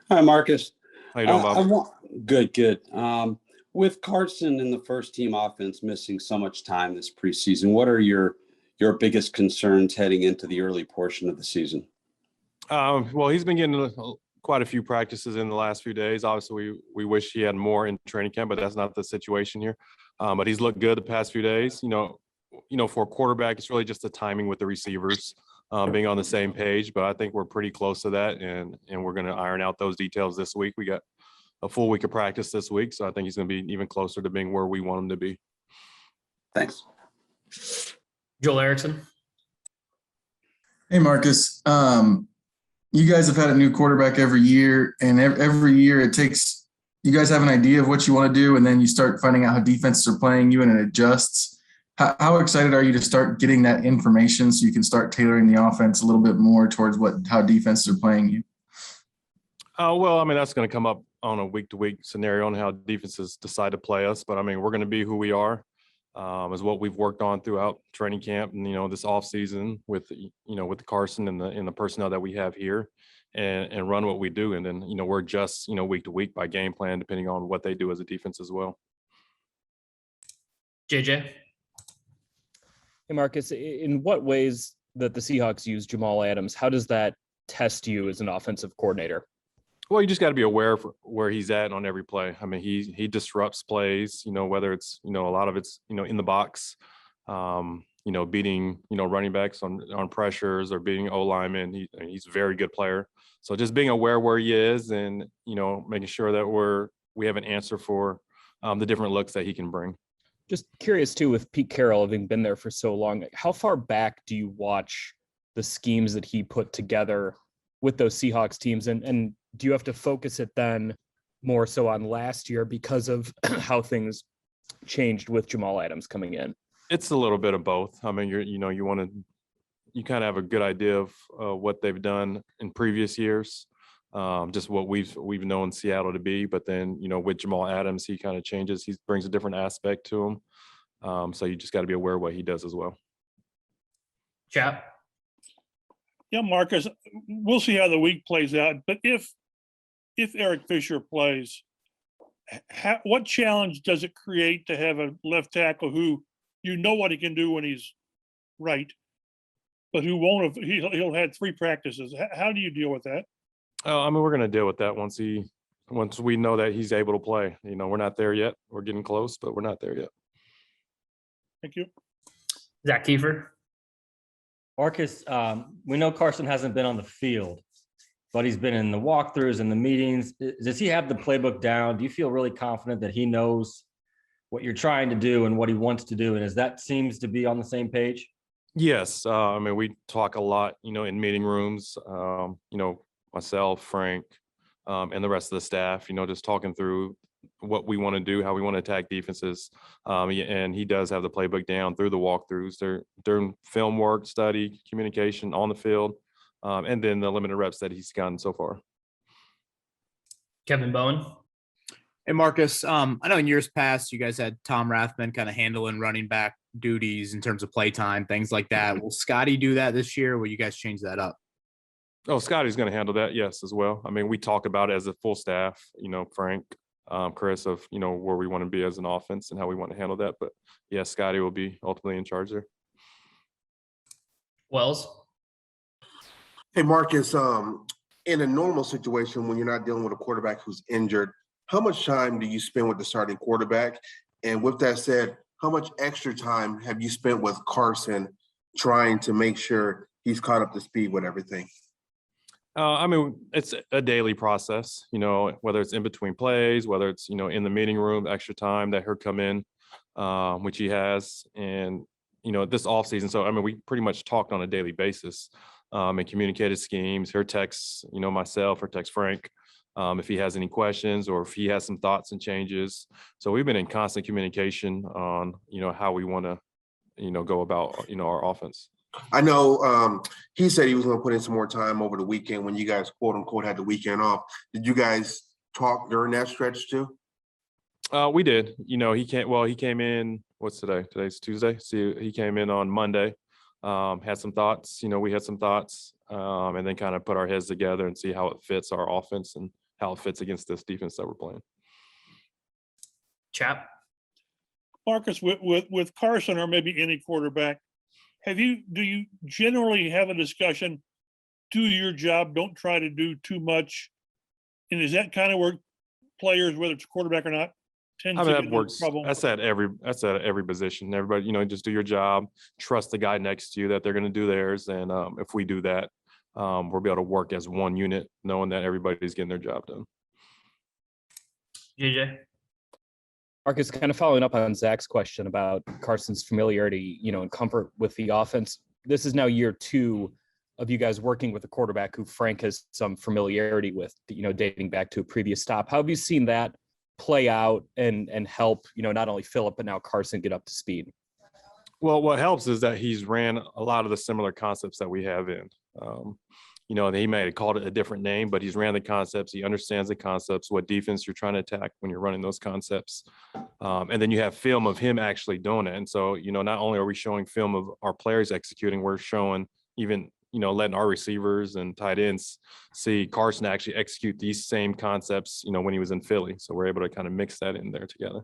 Hi, Marcus. How you doing, I Bob? want good, good. With Carson and the first team offense missing so much time this preseason, what are your biggest concerns heading into the early portion of the season? Well, he's been getting quite a few practices in the last few days. Obviously, we wish he had more in training camp, but that's not the situation here. But he's looked good the past few days. For a quarterback, it's really just the timing with the receivers being on the same page. But I think we're pretty close to that, and we're going to iron out those details this week. We got a full week of practice this week, so I think he's going to be even closer to being where we want him to be. Thanks. Joel Erickson. Hey, Marcus. You guys have had a new quarterback every year, and every year you guys have an idea of what you want to do, and then you start finding out how defenses are playing you, and it adjusts. How excited are you to start getting that information so you can start tailoring the offense a little bit more towards how defenses are playing you? Well, I mean, that's going to come up on a week-to-week scenario on how defenses decide to play us. But, I mean, we're going to be who we are. Is what we've worked on throughout training camp and this off season with with Carson and the personnel that we have here, and run what we do, and then we're just week to week by game plan depending on what they do as a defense as well. JJ. Hey, Marcus, in what ways that the Seahawks use Jamal Adams, how does that test you as an offensive coordinator? Well, you just got to be aware of where he's at on every play. I mean, he disrupts plays, whether it's, a lot of it's, in the box, beating, running backs on pressures or beating O-linemen. He's a very good player. So just being aware where he is and, making sure that we have an answer for the different looks that he can bring. Just curious, too, with Pete Carroll having been there for so long, how far back do you watch the schemes that he put together with those Seahawks teams? And do you have to focus it then more so on last year because of how things changed with Jamal Adams coming in? It's a little bit of both. I mean, you kind of have a good idea of what they've done in previous years, just what we've known Seattle to be. But then, with Jamal Adams, he kind of changes. He brings a different aspect to him. So you just got to be aware of what he does as well. Chap. Yeah, Marcus, we'll see how the week plays out. But if Eric Fisher plays, what challenge does it create to have a left tackle who what he can do when he's right, but who won't have he'll had 3 practices? How do you deal with that? I mean, we're going to deal with that once we know that he's able to play. We're not there yet. We're getting close, but we're not there yet. Thank you. Zach Kiefer. Marcus, we know Carson hasn't been on the field, but he's been in the walkthroughs and the meetings. Does he have the playbook down? Do you feel really confident that he knows what you're trying to do and what he wants to do? And as that seems to be on the same page? Yes. I mean, we talk a lot, in meeting rooms, myself, Frank, and the rest of the staff, just talking through what we want to do, how we want to attack defenses. And he does have the playbook down through the walkthroughs. They're during film work, study, communication on the field, and then the limited reps that he's gotten so far. Kevin Bowen. Hey, Marcus, I know in years past you guys had Tom Rathman kind of handling running back duties in terms of play time, things like that. Will Scotty do that this year? Will you guys change that up? Oh, Scotty's going to handle that, yes, as well. I mean, we talk about it as a full staff, Frank, Chris, of, where we want to be as an offense and how we want to handle that. But, yeah, Scotty will be ultimately in charge there. Wells. Hey, Marcus, in a normal situation when you're not dealing with a quarterback who's injured, how much time do you spend with the starting quarterback? And with that said, how much extra time have you spent with Carson trying to make sure he's caught up to speed with everything? I mean, it's a daily process, whether it's in between plays, whether it's, in the meeting room, extra time that he'll come in, which he has. And, this offseason. So, I mean, we pretty much talked on a daily basis and communicated schemes. Her texts, myself, or text Frank if he has any questions or if he has some thoughts and changes. So we've been in constant communication on, how we want to, go about, our offense. I know he said he was going to put in some more time over the weekend when you guys, quote unquote, had the weekend off. Did you guys talk during that stretch too? We did. He came in, what's today? Today's Tuesday. So he came in on Monday, had some thoughts. We had some thoughts, and then kind of put our heads together and see how it fits our offense and how it fits against this defense that we're playing. Chap. Marcus, with Carson or maybe any quarterback, do you generally have a discussion? Do your job, don't try to do too much. And is that kind of where players, whether it's quarterback or not, tend I to mean, get that into works. trouble? That's at every position. Everybody, just do your job. Trust the guy next to you that they're going to do theirs. And if we do that, we'll be able to work as one unit, knowing that everybody's getting their job done. JJ. Marcus, kind of following up on Zach's question about Carson's familiarity, and comfort with the offense. This is now year 2 of you guys working with a quarterback who Frank has some familiarity with, dating back to a previous stop. How have you seen that play out and help, not only Phillip, but now Carson get up to speed? Well, what helps is that he's ran a lot of the similar concepts that we have in. He may have called it a different name, but he's ran the concepts. He understands the concepts, what defense you're trying to attack when you're running those concepts. And then you have film of him actually doing it. And so, not only are we showing film of our players executing, we're showing even, letting our receivers and tight ends see Carson actually execute these same concepts, when he was in Philly. So we're able to kind of mix that in there together.